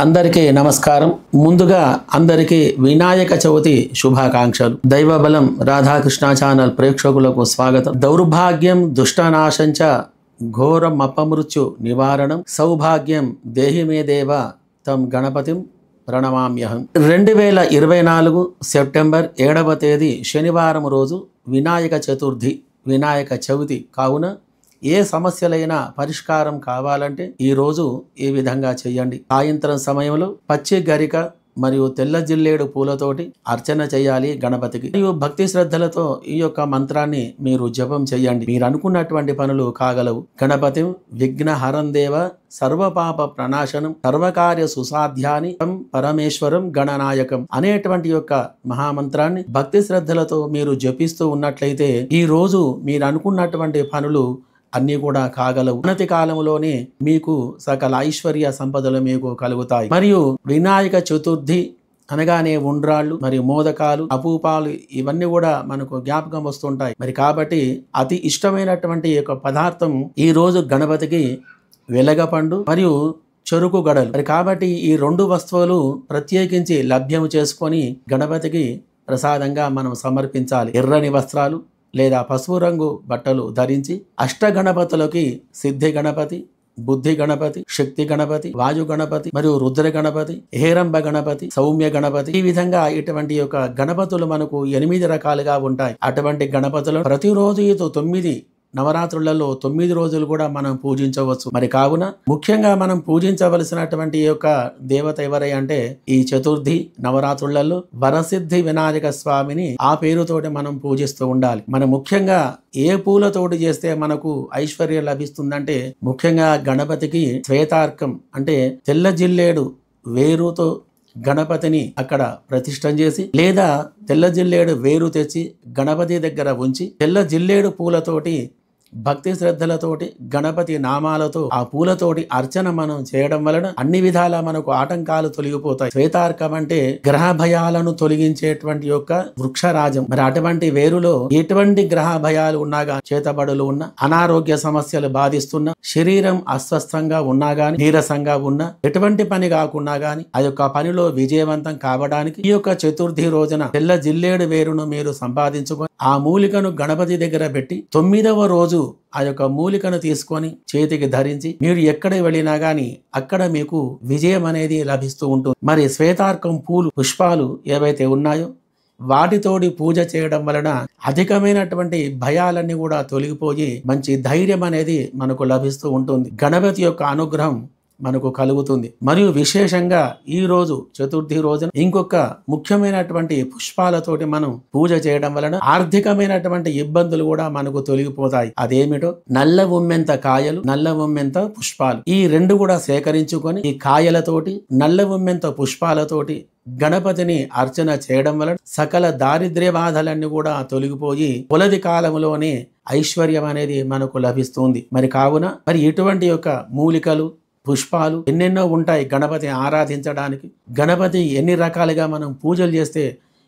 అందరికీ నమస్కారం. ముందుగా అందరికీ వినాయక చవితి శుభాకాంక్షలు. దైవబలం రాధాకృష్ణ ఛానల్ ప్రేక్షకులకు స్వాగతం. దౌర్భాగ్యం దుష్టనాశంచ ఘోరం అపమృత్యు నివారణం సౌభాగ్యం దేహి మే దేవ తం గణపతిం ప్రణమామ్యహం. 2024 సెప్టెంబర్ 7వ తేదీ శనివారం రోజు వినాయక చతుర్థి, వినాయక చవితి కావున ఏ సమస్యలైనా పరిష్కారం కావాలంటే ఈరోజు ఈ విధంగా చేయండి. సాయంత్రం సమయంలో పచ్చి గరిక మరియు తెల్ల జిల్లేడు పూలతోటి అర్చన చేయాలి గణపతికి. మరియు భక్తి శ్రద్ధలతో ఈ యొక్క మంత్రాన్ని మీరు జపం చేయండి. మీరు అనుకున్నటువంటి పనులు కాగలవు. గణపతిం విఘ్నహరం దేవ సర్వపాప ప్రణాశనం సర్వకార్య సుసాధ్యాని పరమేశ్వరం గణనాయకం అనేటువంటి యొక్క మహామంత్రాన్ని భక్తి శ్రద్ధలతో మీరు జపిస్తూ ఉన్నట్లయితే ఈ రోజు మీరు అనుకున్నటువంటి పనులు అన్నీ కూడా కాగలవు. ఉన్నతి కాలంలోనే మీకు సకల ఐశ్వర్య సంపదలు మీకు కలుగుతాయి. మరియు వినాయక చతుర్థి అనగానే ఉండ్రాళ్ళు మరియు మోదకాలు, అపూపాలు ఇవన్నీ కూడా మనకు జ్ఞాపకం వస్తుంటాయి. మరి కాబట్టి అతి ఇష్టమైనటువంటి యొక్క పదార్థం ఈ రోజు గణపతికి వెలగపండు మరియు చెరుకు గడలు. మరి కాబట్టి ఈ రెండు వస్తువులు ప్రత్యేకించి లభ్యం చేసుకొని గణపతికి ప్రసాదంగా మనం సమర్పించాలి. ఎర్రని వస్త్రాలు లేదా పసుపు రంగు బట్టలు ధరించి అష్టగణపతులకి సిద్ధి గణపతి, బుద్ధి గణపతి, శక్తి గణపతి, వాయు గణపతి మరియు రుద్ర గణపతి, హేరంబ గణపతి, సౌమ్య గణపతి, ఈ విధంగా ఇటువంటి యొక్క గణపతులు మనకు 8 రకాలుగా ఉంటాయి. అటువంటి గణపతులు ప్రతిరోజు 9 నవరాత్రులలో 9 రోజులు కూడా మనం పూజించవచ్చు. మరి కావున ముఖ్యంగా మనం పూజించవలసినటువంటి యొక్క దేవత ఎవరై అంటే ఈ చతుర్థి నవరాత్రులలో వరసిద్ధి వినాయక స్వామిని ఆ పేరుతోటి మనం పూజిస్తూ ఉండాలి. మనం ముఖ్యంగా ఏ పూలతోటి చేస్తే మనకు ఐశ్వర్యం లభిస్తుందంటే ముఖ్యంగా గణపతికి శ్వేతార్కం అంటే తెల్ల జిల్లేడు వేరుతో గణపతిని అక్కడ ప్రతిష్టం చేసి లేదా తెల్ల జిల్లేడు వేరు తెచ్చి గణపతి దగ్గర ఉంచి తెల్ల జిల్లేడు పూలతోటి భక్తి శ్రద్ధలతోటి గణపతి నామాలతో ఆ పూలతోటి అర్చన మనం చేయడం వలన అన్ని విధాలా మనకు ఆటంకాలు తొలగిపోతాయి. శ్వేతార్కం అంటే గ్రహ భయాలను తొలగించేటువంటి యొక్క వృక్షరాజం. మరి అటువంటి వేరులో ఎటువంటి గ్రహ భయాలు ఉన్నాగా, చేతబడులు ఉన్నా, అనారోగ్య సమస్యలు బాధిస్తున్నా, శరీరం అస్వస్థంగా ఉన్నా గాని, నీరసంగా ఉన్నా, ఎటువంటి పని కాకున్నా గాని ఆ యొక్క పనిలో విజయవంతం కావడానికి ఈ యొక్క చతుర్థి రోజున తెల్ల జిల్లేడు వేరును మీరు సంపాదించుకొని ఆ మూలికను గణపతి దగ్గర పెట్టి 9వ రోజు ఆ యొక్క మూలికను తీసుకొని చేతికి ధరించి మీరు ఎక్కడ వెళ్ళినా గాని అక్కడ మీకు విజయం అనేది లభిస్తూ ఉంటుంది. మరి శ్వేతార్కం పూలు, పుష్పాలు ఏవైతే ఉన్నాయో వాటితోటి పూజ చేయడం వలన అధికమైనటువంటి భయాలన్నీ కూడా తొలగిపోయి మంచి ధైర్యం అనేది మనకు లభిస్తూ ఉంటుంది. గణపతి యొక్క అనుగ్రహం మనకు కలుగుతుంది. మరియు విశేషంగా ఈ రోజు చతుర్థి రోజున ఇంకొక ముఖ్యమైనటువంటి పుష్పాలతోటి మనం పూజ చేయడం వలన ఆర్థికమైనటువంటి ఇబ్బందులు కూడా మనకు తొలగిపోతాయి. అదేమిటో నల్ల ఉమ్మెంత కాయలు, నల్ల ఉమ్మెంత పుష్పాలు, ఈ రెండు కూడా సేకరించుకొని ఈ కాయలతోటి నల్ల ఉమ్మెంత పుష్పాలతోటి గణపతిని అర్చన చేయడం వలన సకల దారిద్ర్య బాధలన్నీ కూడా తొలగిపోయి కొలది కాలంలోనే ఐశ్వర్యం అనేది మనకు లభిస్తుంది. మరి కావున మరి ఇటువంటి యొక్క మూలికలు, పుష్పాలు ఎన్నెన్నో ఉంటాయి గణపతి ఆరాధించడానికి. గణపతి ఎన్ని రకాలుగా మనం పూజలు చేస్తే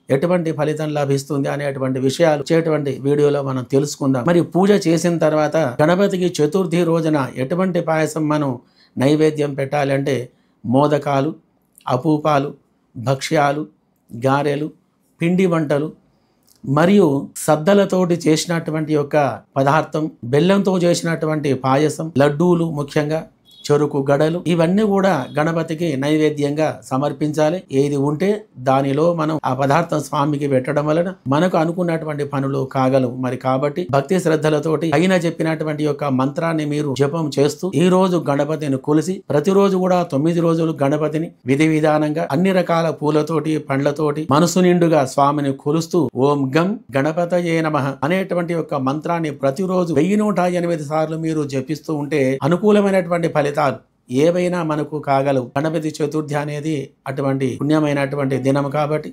ఎటువంటి ఫలితం లభిస్తుంది అనేటువంటి విషయాలు వచ్చేటువంటి వీడియోలో మనం తెలుసుకుందాం. మరి పూజ చేసిన తర్వాత గణపతికి చతుర్థి రోజున ఎటువంటి పాయసం మనం నైవేద్యం పెట్టాలంటే మోదకాలు, అపూపాలు, భక్ష్యాలు, గారెలు, పిండి వంటలు మరియు సద్దలతోటి చేసినటువంటి యొక్క పదార్థం, బెల్లంతో చేసినటువంటి పాయసం, లడ్డూలు, ముఖ్యంగా చెరుకు గడలు, ఇవన్నీ కూడా గణపతికి నైవేద్యంగా సమర్పించాలి. ఏది ఉంటే దానిలో మనం ఆ పదార్థం స్వామికి పెట్టడం వలన మనకు అనుకున్నటువంటి పనులు కాగలవు. మరి కాబట్టి భక్తి శ్రద్ధలతోటి పైన చెప్పినటువంటి యొక్క మంత్రాన్ని మీరు జపం చేస్తూ ఈ రోజు గణపతిని కొలిసి ప్రతిరోజు కూడా 9 రోజులు గణపతిని విధి విధానంగా అన్ని రకాల పూలతోటి, పండ్లతోటి మనసు నిండుగా స్వామిని కొలుస్తూ ఓం గం గణపతయే నమః అనేటువంటి యొక్క మంత్రాన్ని ప్రతిరోజు 1108 సార్లు మీరు జపిస్తూ ఉంటే అనుకూలమైనటువంటి ఫలితాలు ఏవైనా మనకు కాగలవు. గణపతి చతుర్థి అనేది అటువంటి పుణ్యమైనటువంటి దినం కాబట్టి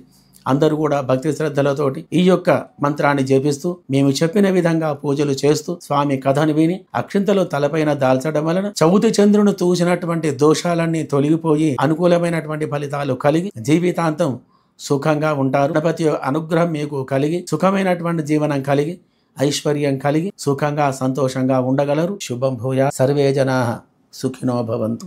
అందరూ కూడా భక్తి శ్రద్ధలతోటి ఈ యొక్క మంత్రాన్ని జపిస్తూ మేము చెప్పిన విధంగా పూజలు చేస్తూ స్వామి కథను విని అక్షింతలు తలపైన దాల్చడం వలన చవితి చంద్రుని చూసినటువంటి దోషాలన్నీ తొలగిపోయి అనుకూలమైనటువంటి ఫలితాలు కలిగి జీవితాంతం సుఖంగా ఉంటారు. గణపతి అనుగ్రహం మీకు కలిగి సుఖమైనటువంటి జీవనం కలిగి ఐశ్వర్యం కలిగి సుఖంగా సంతోషంగా ఉండగలరు. శుభం భూయా. సర్వే జనాః సుఖినో భవంతు.